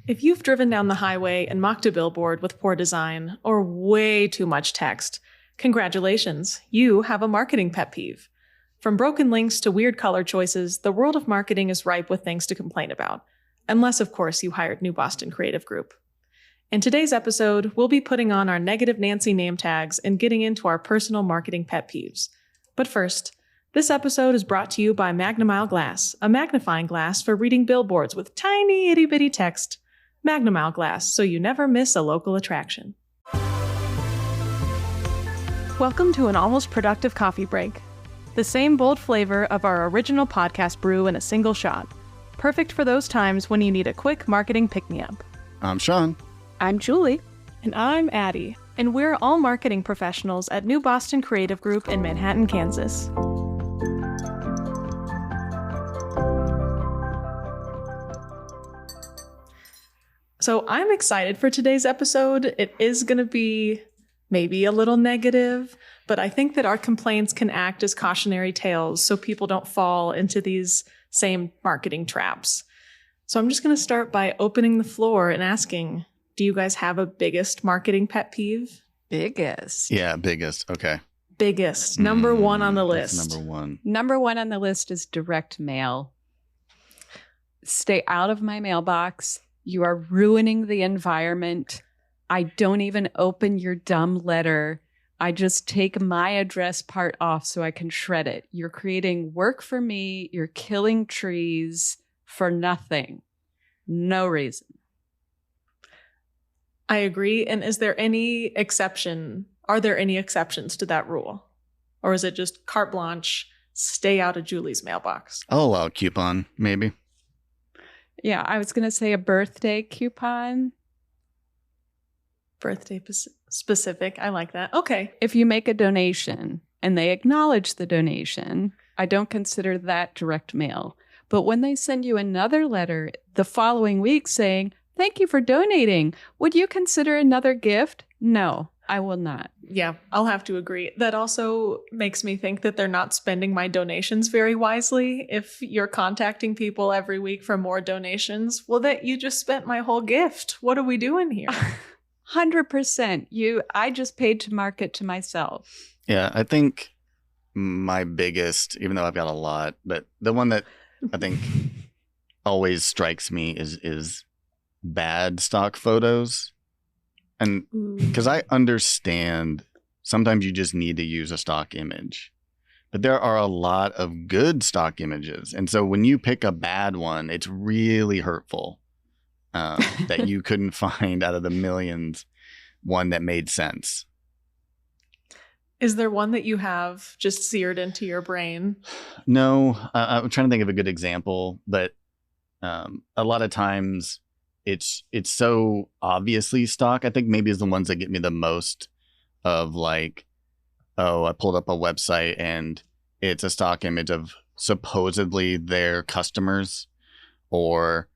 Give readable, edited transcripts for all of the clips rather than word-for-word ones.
If you've driven down the highway and mocked a billboard with poor design or way too much text, congratulations, you have a marketing pet peeve. From broken links to weird color choices, the world of marketing is ripe with things to complain about. Unless, of course, you hired New Boston Creative Group. In today's episode, we'll be putting on our Negative Nancy name tags and getting into our personal marketing pet peeves. But first, this episode is brought to you by Magnemile Glass, a magnifying glass for reading billboards with tiny itty-bitty text. Magnemile Glass, so you never miss a local attraction. Welcome to an almost productive coffee break. The same bold flavor of our original podcast brew in a single shot. Perfect for those times when you need a quick marketing pick-me-up. I'm Sean. I'm Julie. And I'm Addie. And we're all marketing professionals at New Boston Creative Group in Manhattan, Kansas. So I'm excited for today's episode. It is going to be maybe a little negative, but I think that our complaints can act as cautionary tales so people don't fall into these same marketing traps. So I'm just going to start by opening the floor and asking, do you guys have a biggest marketing pet peeve? Biggest. Yeah, biggest. Okay. Biggest. Number one on the list. Number one. Number one on the list is direct mail. Stay out of my mailbox. You are ruining the environment. I don't even open your dumb letter. I just take my address part off so I can shred it. You're creating work for me. You're killing trees for nothing. No reason. I agree. And is there any exception? Are there any exceptions to that rule? Or is it just carte blanche, stay out of Julie's mailbox? I'll allow a coupon, maybe. Yeah, I was going to say a birthday coupon. Birthday specific. I like that. Okay. If you make a donation and they acknowledge the donation, I don't consider that direct mail. But when they send you another letter the following week saying, thank you for donating, would you consider another gift? No, I will not. Yeah, I'll have to agree. That also makes me think that they're not spending my donations very wisely. If you're contacting people every week for more donations, well, that you just spent my whole gift. What are we doing here? 100%. I just paid to market to myself. Yeah, I think my biggest, even though I've got a lot, but the one that I think always strikes me is bad stock photos. And because I understand sometimes you just need to use a stock image, but there are a lot of good stock images. And so when you pick a bad one, it's really hurtful that you couldn't find out of the millions one that made sense. Is there one that you have just seared into your brain? No, I'm trying to think of a good example, but a lot of times it's so obviously stock. I think maybe is the ones that get me the most of like, oh, I pulled up a website and it's a stock image of supposedly their customers or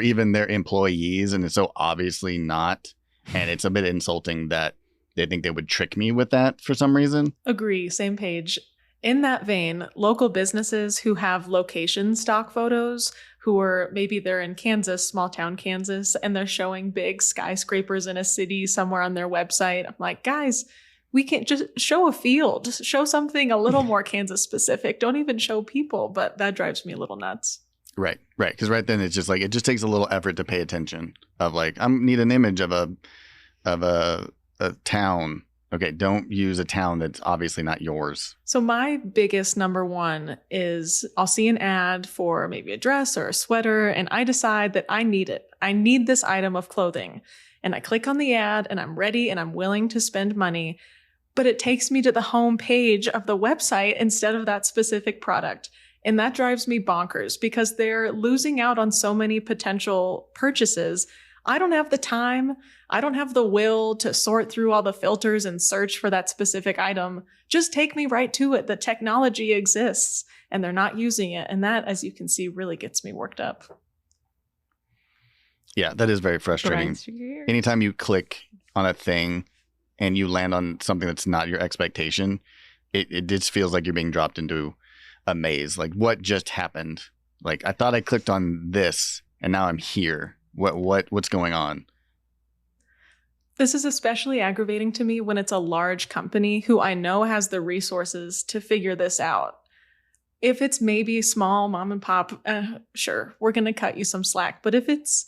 even their employees. And it's so obviously not. And it's a bit insulting that they think they would trick me with that for some reason. Agree. Same page. In that vein, local businesses who have location stock photos, who are maybe they're in Kansas, small town Kansas, and they're showing big skyscrapers in a city somewhere on their website. I'm like, guys, we can't just show a field, show something a little more Kansas specific. Don't even show people. But that drives me a little nuts. Right. Because right then it's just like, it just takes a little effort to pay attention of like, I need an image of a town. Okay, don't use a town that's obviously not yours. So my biggest number one is I'll see an ad for maybe a dress or a sweater, and I decide that I need it. I need this item of clothing. And I click on the ad, and I'm ready, and I'm willing to spend money. But it takes me to the home page of the website instead of that specific product. And that drives me bonkers because they're losing out on so many potential purchases. I don't have the time. I don't have the will to sort through all the filters and search for that specific item. Just take me right to it. The technology exists and they're not using it. And that, as you can see, really gets me worked up. Yeah, that is very frustrating. Anytime you click on a thing and you land on something that's not your expectation, it just feels like you're being dropped into a maze. Like, what just happened? Like, I thought I clicked on this and now I'm here. What's going on? This is especially aggravating to me when it's a large company who I know has the resources to figure this out. If it's maybe small mom and pop, sure, we're going to cut you some slack. But if it's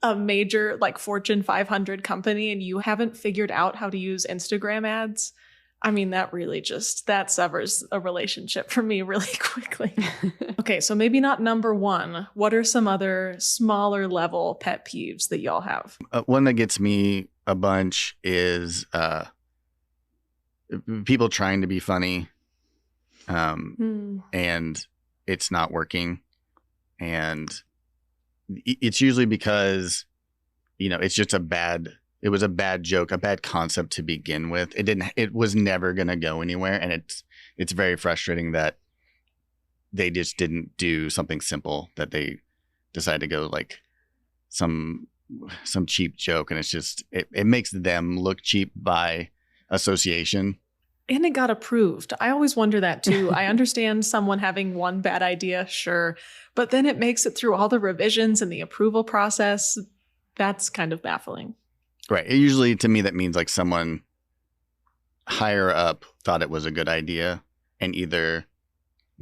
a major like Fortune 500 company and you haven't figured out how to use Instagram ads, I mean, that severs a relationship for me really quickly. Okay, so maybe not number one. What are some other smaller level pet peeves that y'all have? One that gets me a bunch is people trying to be funny, and it's not working. And it's usually because, it's just it was a bad joke, a bad concept to begin with. It was never going to go anywhere. And it's very frustrating that they just didn't do something simple, that they decided to go like some cheap joke. And it's just, it makes them look cheap by association. And it got approved. I always wonder that too. I understand someone having one bad idea, sure, but then it makes it through all the revisions and the approval process. That's kind of baffling. Right. Usually to me, that means like someone higher up thought it was a good idea and either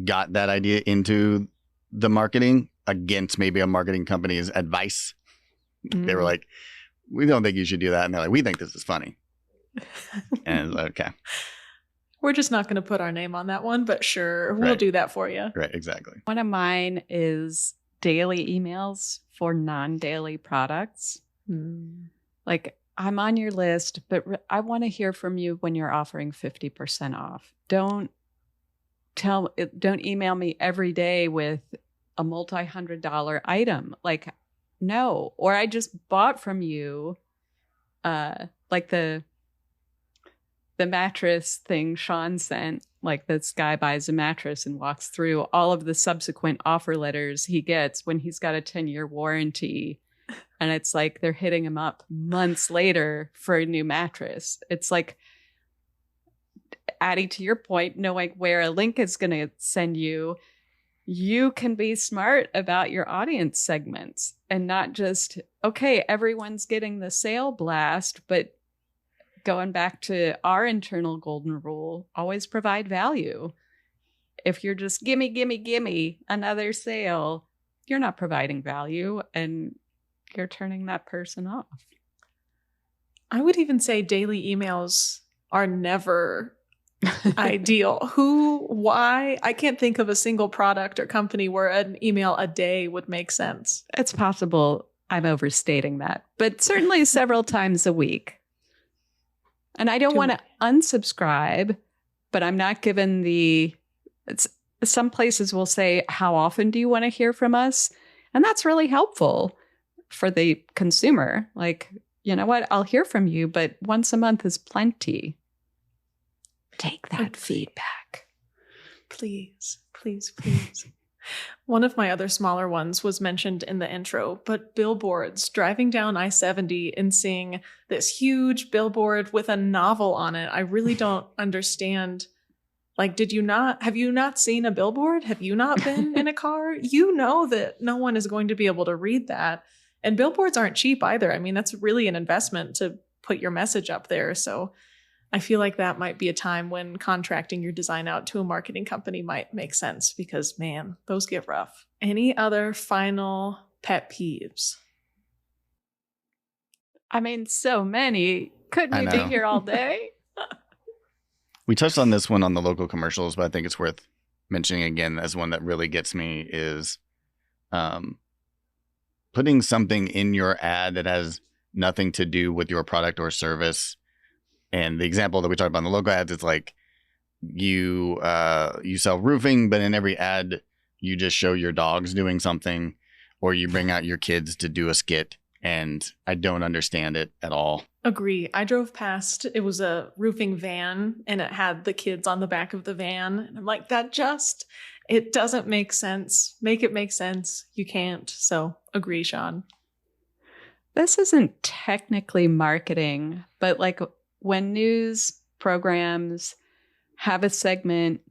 got that idea into the marketing against maybe a marketing company's advice. They were like, we don't think you should do that. And they're like, we think this is funny. And it's like, okay. We're just not going to put our name on that one, but sure, we'll do that for you. Right, exactly. One of mine is daily emails for non-daily products. Like, I'm on your list, but I want to hear from you when you're offering 50% off. Don't email me every day with a multi-$100 item. Like, no. Or I just bought from you, like the mattress thing Sean sent. Like, this guy buys a mattress and walks through all of the subsequent offer letters he gets when he's got a 10-year warranty. And it's like they're hitting him up months later for a new mattress. It's like, adding to your point, knowing where a link is going to send you, you can be smart about your audience segments and not just, okay, everyone's getting the sale blast, but going back to our internal golden rule, always provide value. If you're just gimme another sale, you're not providing value and you're turning that person off. I would even say daily emails are never ideal. Why? I can't think of a single product or company where an email a day would make sense. It's possible I'm overstating that, but certainly several times a week. And I don't want to unsubscribe, but I'm not given some places will say, how often do you want to hear from us? And that's really helpful for the consumer. Like, you know what? I'll hear from you, but once a month is plenty. Take that feedback. Please. One of my other smaller ones was mentioned in the intro, but billboards. Driving down I-70 and seeing this huge billboard with a novel on it. I really don't understand. Like, have you not seen a billboard? Have you not been in a car? You know that no one is going to be able to read that. And billboards aren't cheap either. I mean, that's really an investment to put your message up there. So I feel like that might be a time when contracting your design out to a marketing company might make sense because, man, those get rough. Any other final pet peeves? I mean, so many. Couldn't we be here all day? We touched on this one on the local commercials, but I think it's worth mentioning again as one that really gets me is putting something in your ad that has nothing to do with your product or service. And the example that we talked about in the logo ads, it's like you sell roofing, but in every ad, you just show your dogs doing something or you bring out your kids to do a skit. And I don't understand it at all. Agree. I drove past, it was a roofing van and it had the kids on the back of the van. And I'm like, it doesn't make sense. Make it make sense. You can't. So agree, Sean. This isn't technically marketing, but like when news programs have a segment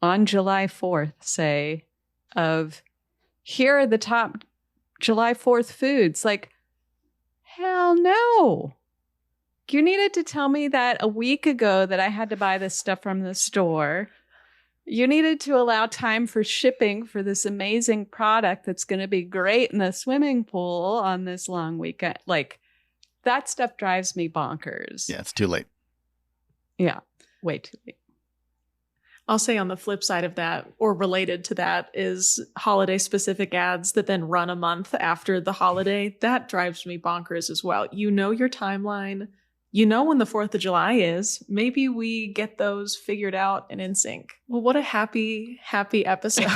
on July 4th, say, of here are the top July 4th foods. Like, hell no. You needed to tell me that a week ago that I had to buy this stuff from the store. You needed to allow time for shipping for this amazing product that's going to be great in the swimming pool on this long weekend. Like, that stuff drives me bonkers. Yeah, it's too late. Yeah, way too late. I'll say on the flip side of that, or related to that, is holiday specific ads that then run a month after the holiday. That drives me bonkers as well. You know your timeline. You know when the 4th of July is. Maybe we get those figured out and in sync. Well, what a happy, happy episode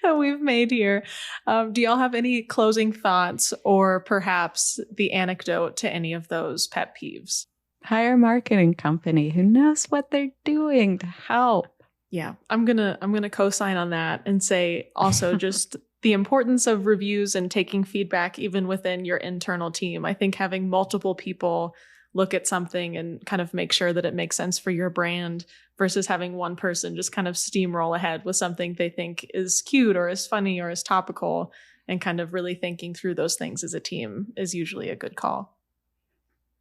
that we've made here. Do y'all have any closing thoughts or perhaps the anecdote to any of those pet peeves? Hire a marketing company who knows what they're doing to help. Yeah, I'm gonna co-sign on that and say also just the importance of reviews and taking feedback even within your internal team. I think having multiple people look at something and kind of make sure that it makes sense for your brand versus having one person just kind of steamroll ahead with something they think is cute or is funny or is topical, and kind of really thinking through those things as a team is usually a good call.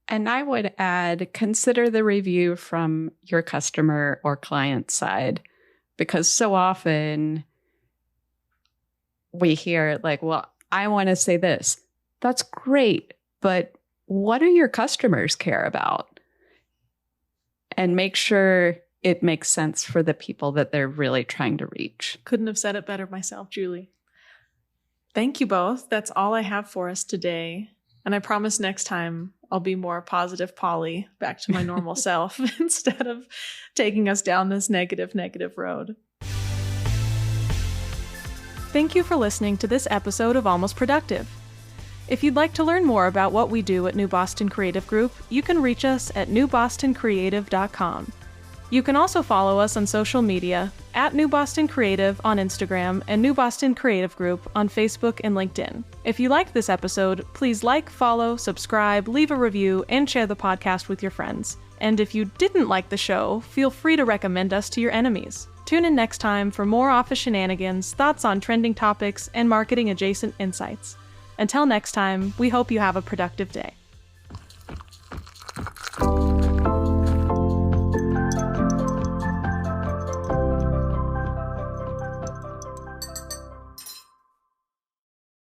And I would add, consider the review from your customer or client side, because so often we hear like, well, I want to say this. That's great, but what do your customers care about? And make sure it makes sense for the people that they're really trying to reach. Couldn't have said it better myself, Julie. Thank you both. That's all I have for us today. And I promise next time I'll be more positive Polly, back to my normal self, instead of taking us down this negative road. Thank you for listening to this episode of Almost Productive. If you'd like to learn more about what we do at New Boston Creative Group, you can reach us at newbostoncreative.com. You can also follow us on social media at New Boston Creative on Instagram and New Boston Creative Group on Facebook and LinkedIn. If you liked this episode, please like, follow, subscribe, leave a review, and share the podcast with your friends. And if you didn't like the show, feel free to recommend us to your enemies. Tune in next time for more office shenanigans, thoughts on trending topics, and marketing adjacent insights. Until next time, we hope you have a productive day.